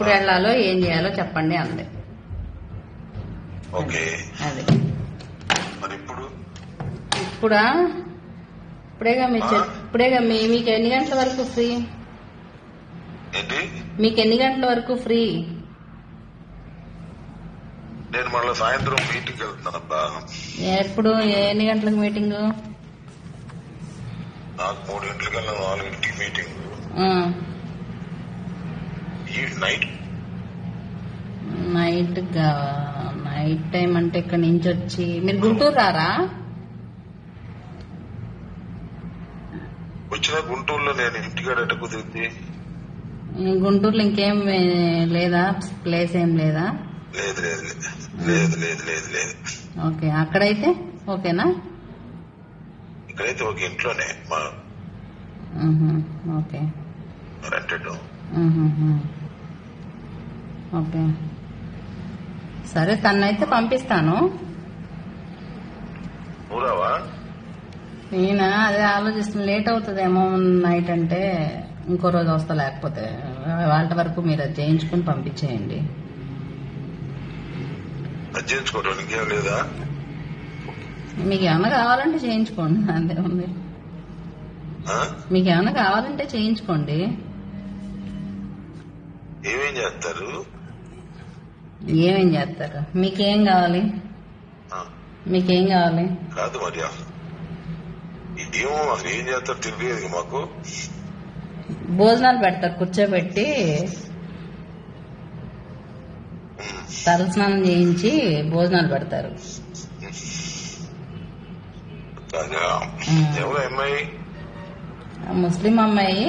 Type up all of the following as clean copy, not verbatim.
ఎప్పుడు వెళ్ళాలో ఏం చేయాలో చెప్పండి అంది. ఓకే అది మరి ఇప్పుడు ఇప్పుడేగా మీకు ఎన్ని గంటల వరకు ఫ్రీ? ఏంటి? మీకు ఎన్ని గంటల వరకు ఫ్రీ? నేను మళ్ళీ సాయంత్రం మీటింగ్ వెళ్తున్నానబ్బా. ఎప్పుడు ఎన్ని గంటలకు మీటింగ్? నాకు 3 గంటలకి వెళ్ళాను, 4 గంటలకి మీటింగ్. నైట్ టైం అంటే ఇక్కడ నుంచి వచ్చి మీరు గుంటూరు రారా? వచ్చిన గుంటూరులో నేను ఇంటికాడ ఎట్ట కుదిరింది? గుంటూరులో ఇంకేం లేదా? ప్లేస్ ఏం లేదా? లేదు లేదు లేదు లేదు లేదు లేదు. ఓకే, అక్కడైతే ఓకేనా? ఇక్కడైతే ఓకే, ఇంట్లోనే మా ఓకే రెంటెడ్. ఓకే సరే, తన్నైతే పంపిస్తాను. ఊరావా? నేనా అదే ఆలోచిస్తున్నా, లేట్ అవుతుందేమో నైట్ అంటే. ఇంకో రోజు వస్తా, లేకపోతే వాళ్ళ వరకు మీరు అది చేయించుకుని పంపించేయండి. అది చేయించుకోవడం ఇంకేం లేదా? మీకు ఏమైనా కావాలంటే చేయించుకోండి, అంతే ఉంది. మీకు ఏమైనా కావాలంటే చేయించుకోండి. ఏమేం చేస్తారు? ఏమేం చేస్తారు? మీకేం కావాలి? మీకేం కావాలి? కాదు మరి ఏమో అసలు ఏం చేస్తారు తెలియదు మాకు. భోజనాలు పెడతారు, కూర్చోబెట్టి తలస్నానం చేయించి భోజనాలు పెడతారు. ఎవరు అమ్మాయి? ముస్లిం అమ్మాయి,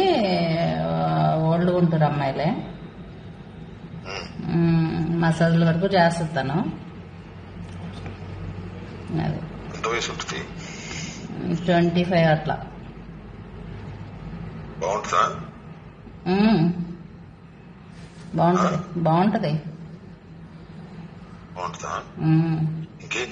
ఓల్డ్ గుంటూరు అమ్మాయిలే. మసాజ్ల వరకు చేస్తాను. అది 25 అట్లా. బాగుంటది. బాగుంటుందా? ఇంకేం